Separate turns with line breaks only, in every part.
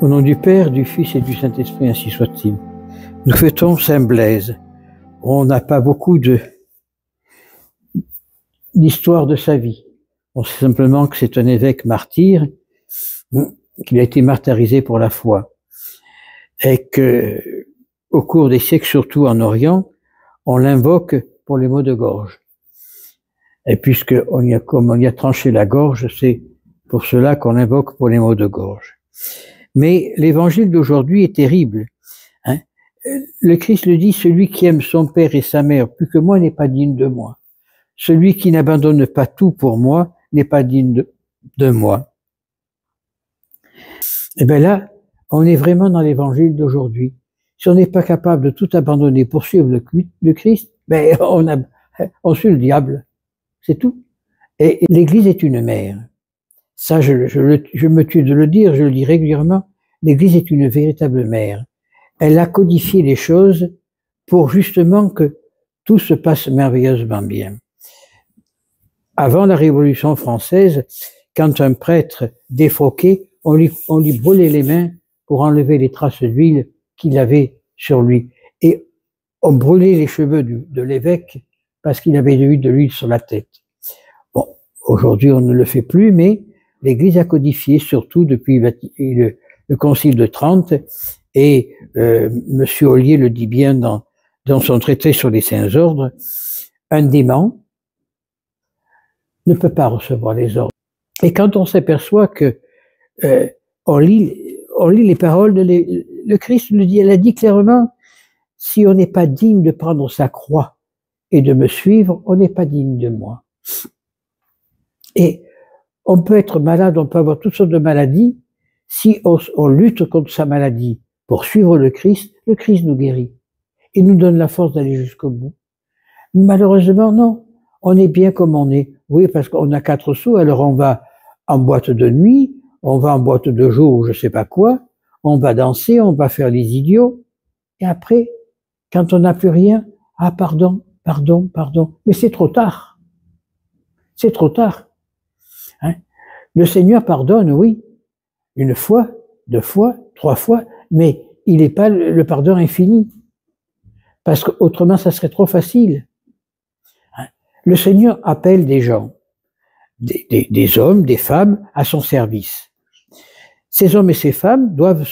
Au nom du Père, du Fils et du Saint-Esprit, ainsi soit-il. Nous fêtons Saint Blaise. On n'a pas beaucoup d'histoire de sa vie. On sait simplement que c'est un évêque martyr, qu'il a été martyrisé pour la foi. Et que, au cours des siècles, surtout en Orient, on l'invoque pour les maux de gorge. Et comme on y a tranché la gorge, c'est pour cela qu'on l'invoque pour les maux de gorge. Mais l'évangile d'aujourd'hui est terrible. Le Christ le dit, celui qui aime son père et sa mère plus que moi n'est pas digne de moi. Celui qui n'abandonne pas tout pour moi n'est pas digne de moi. Et bien là, on est vraiment dans l'évangile d'aujourd'hui. Si on n'est pas capable de tout abandonner pour suivre le Christ, ben on suit le diable. C'est tout. Et l'Église est une mère. Ça, je me tue de le dire, je le dis régulièrement. L'Église est une véritable mère. Elle a codifié les choses pour justement que tout se passe merveilleusement bien. Avant la Révolution française, quand un prêtre défroquait, on lui brûlait les mains pour enlever les traces d'huile qu'il avait sur lui. Et on brûlait les cheveux de l'évêque parce qu'il avait eu de l'huile sur la tête. Bon, aujourd'hui on ne le fait plus, mais l'Église a codifié, surtout depuis le Concile de Trente, et Monsieur Ollier le dit bien dans son traité sur les saints ordres, un démon ne peut pas recevoir les ordres. Et quand on s'aperçoit que on lit les paroles le Christ le dit, elle a dit clairement, si on n'est pas digne de prendre sa croix et de me suivre, on n'est pas digne de moi. Et on peut être malade, on peut avoir toutes sortes de maladies. Si on lutte contre sa maladie pour suivre le Christ nous guérit. Il nous donne la force d'aller jusqu'au bout. Malheureusement, non. On est bien comme on est. Oui, parce qu'on a 4 sous, alors on va en boîte de nuit, on va en boîte de jour ou je sais pas quoi, on va danser, on va faire les idiots. Et après, quand on n'a plus rien, ah pardon. Mais c'est trop tard. C'est trop tard. Le Seigneur pardonne, oui, 1 fois, 2 fois, 3 fois, mais il n'est pas le pardon infini. Parce qu'autrement, ça serait trop facile. Le Seigneur appelle des gens, des hommes, des femmes, à son service. Ces hommes et ces femmes doivent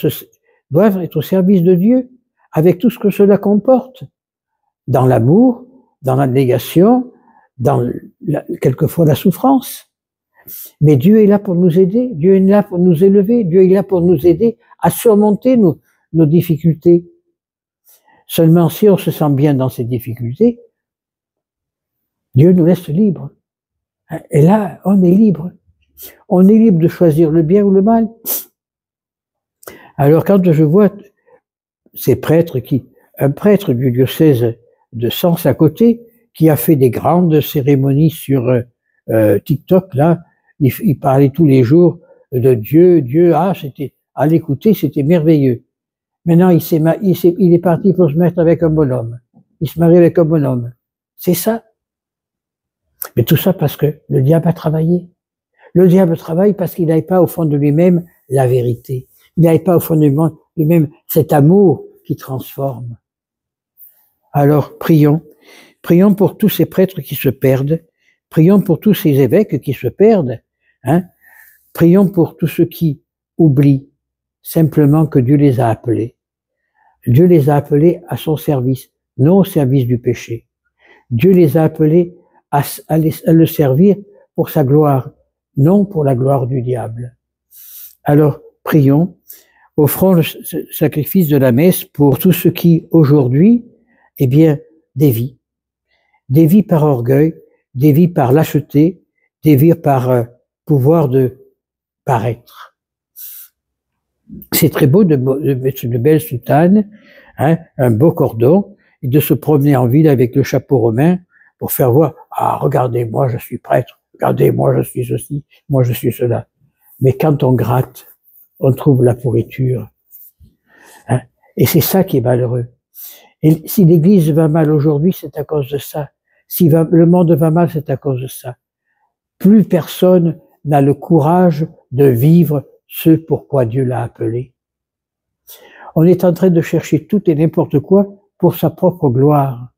être au service de Dieu, avec tout ce que cela comporte, dans l'amour, dans l'abnégation, dans quelquefois la souffrance. Mais Dieu est là pour nous aider, Dieu est là pour nous élever, Dieu est là pour nous aider à surmonter nos difficultés. Seulement si on se sent bien dans ces difficultés, Dieu nous laisse libres. Et là, on est libre. On est libre de choisir le bien ou le mal. Alors quand je vois ces prêtres un prêtre du diocèse de Sens à côté, qui a fait des grandes cérémonies sur TikTok, là, il parlait tous les jours de Dieu, à l'écouter, c'était merveilleux. Maintenant, il est parti pour se mettre avec un bonhomme. Il se marie avec un bonhomme. C'est ça. Mais tout ça parce que le diable a travaillé. Le diable travaille parce qu'il n'avait pas au fond de lui-même la vérité. Il n'avait pas au fond de lui-même cet amour qui transforme. Alors, prions. Prions pour tous ces prêtres qui se perdent. Prions pour tous ces évêques qui se perdent. Prions pour tous ceux qui oublient simplement que Dieu les a appelés. Dieu les a appelés à son service, non au service du péché. Dieu les a appelés à le servir pour sa gloire, non pour la gloire du diable. Alors, prions, offrons le sacrifice de la messe pour tous ceux qui, aujourd'hui, dévient. Dévient par orgueil, dévient par lâcheté, dévient par pouvoir de paraître. C'est très beau de mettre une belle soutane, un beau cordon, et de se promener en ville avec le chapeau romain pour faire voir, regardez, moi je suis prêtre, regardez, moi je suis ceci, moi je suis cela. Mais quand on gratte, on trouve la pourriture. Et c'est ça qui est malheureux. Et si l'Église va mal aujourd'hui, c'est à cause de ça. Si le monde va mal, c'est à cause de ça. Plus personne n'a le courage de vivre ce pourquoi Dieu l'a appelé. On est en train de chercher tout et n'importe quoi pour sa propre gloire.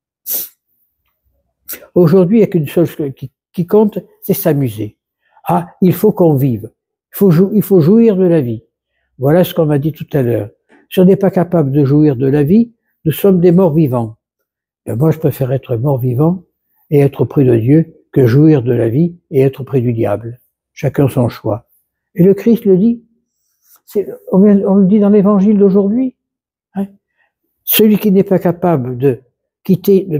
Aujourd'hui, il n'y a qu'une seule chose qui compte, c'est s'amuser. Ah, il faut qu'on vive. Il faut jouir de la vie. Voilà ce qu'on m'a dit tout à l'heure. Si on n'est pas capable de jouir de la vie, nous sommes des morts vivants. Et moi, je préfère être mort vivant et être près de Dieu que jouir de la vie et être près du diable. Chacun son choix. Et le Christ le dit. On le dit dans l'évangile d'aujourd'hui. Hein. Celui qui n'est pas capable de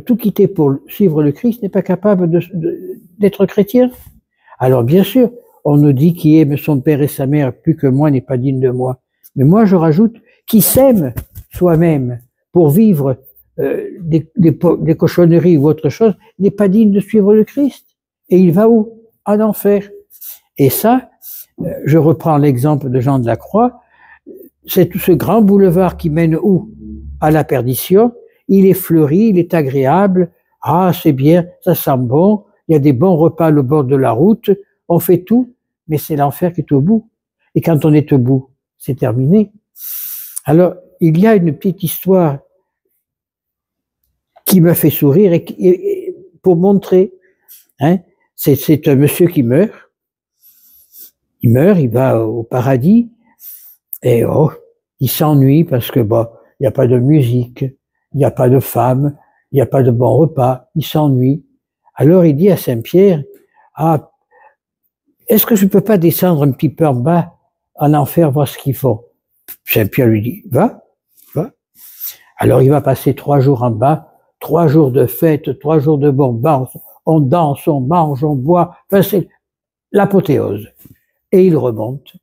tout quitter pour suivre le Christ n'est pas capable d'être chrétien. Alors bien sûr, on nous dit qui aime son père et sa mère plus que moi n'est pas digne de moi. Mais moi je rajoute qui s'aime soi-même pour vivre des cochonneries ou autre chose n'est pas digne de suivre le Christ. Et il va où? En enfer. Et ça, je reprends l'exemple de Jean de la Croix, c'est tout ce grand boulevard qui mène où? À la perdition. Il est fleuri, il est agréable, ah c'est bien, ça sent bon, il y a des bons repas au bord de la route, on fait tout, mais c'est l'enfer qui est au bout. Et quand on est au bout, c'est terminé. Alors, il y a une petite histoire qui m'a fait sourire et pour montrer, hein, c'est un monsieur qui meurt, il va au paradis, et oh, il s'ennuie parce que bon, il n'y a pas de musique, il n'y a pas de femme, il n'y a pas de bon repas, il s'ennuie. Alors il dit à Saint-Pierre, ah, est-ce que je ne peux pas descendre un petit peu en bas, en enfer, voir ce qu'ils font? Saint-Pierre lui dit, va. Alors il va passer 3 jours en bas, 3 jours de fête, 3 jours de bonbons, on danse, on mange, on boit, enfin c'est l'apothéose. Et il remonte.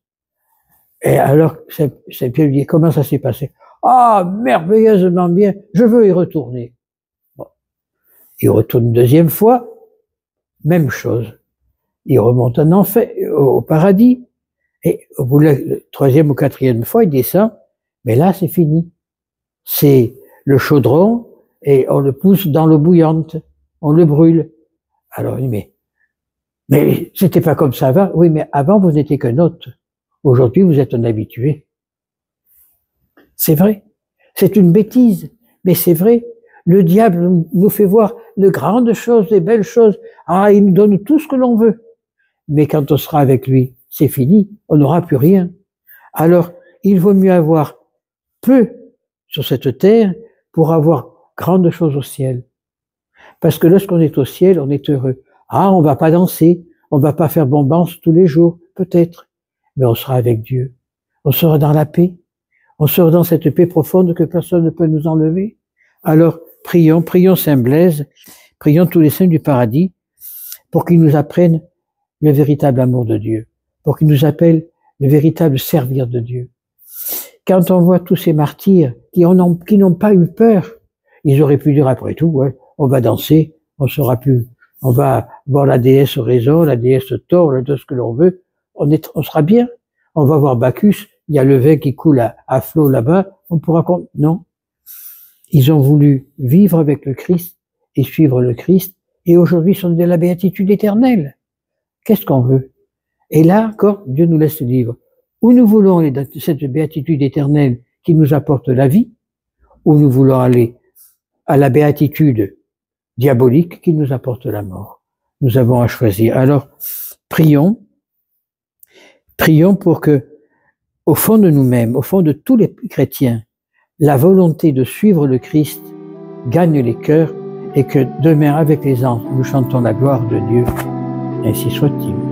Et alors Saint-Pierre lui dit, comment ça s'est passé? Ah, merveilleusement bien, je veux y retourner. Bon. Il retourne une deuxième fois, même chose. Il remonte en enfer, au paradis, et au bout de la 3e ou 4e fois, il descend, mais là, c'est fini. C'est le chaudron, et on le pousse dans l'eau bouillante, on le brûle. Alors, il dit, mais c'était pas comme ça avant. Oui, mais avant, vous n'étiez qu'un hôte. Aujourd'hui, vous êtes un habitué. C'est vrai. C'est une bêtise, mais c'est vrai. Le diable nous fait voir de grandes choses, des belles choses. Ah, il nous donne tout ce que l'on veut. Mais quand on sera avec lui, c'est fini, on n'aura plus rien. Alors, il vaut mieux avoir peu sur cette terre pour avoir grandes choses au ciel. Parce que lorsqu'on est au ciel, on est heureux. Ah, on va pas danser, on va pas faire bombance tous les jours, peut-être. Mais on sera avec Dieu. On sera dans la paix. On sera dans cette paix profonde que personne ne peut nous enlever. Alors, prions Saint Blaise, prions tous les saints du paradis pour qu'ils nous apprennent le véritable amour de Dieu, pour qu'ils nous appellent le véritable servir de Dieu. Quand on voit tous ces martyrs qui n'ont pas eu peur, ils auraient pu dire après tout, ouais, on va danser, on va voir la déesse Raison, la déesse Thor, tout ce que l'on veut, on sera bien. On va voir Bacchus, il y a le vin qui coule à flot là-bas, on pourra... Non. Ils ont voulu vivre avec le Christ et suivre le Christ, et aujourd'hui ils sont de la béatitude éternelle. Qu'est-ce qu'on veut? Et là encore, Dieu nous laisse libre. Ou nous voulons aller dans cette béatitude éternelle qui nous apporte la vie, ou nous voulons aller à la béatitude diabolique qui nous apporte la mort. Nous avons à choisir. Alors, prions pour que, au fond de nous-mêmes, au fond de tous les chrétiens, la volonté de suivre le Christ gagne les cœurs et que demain, avec les anges, nous chantons la gloire de Dieu. Ainsi soit-il.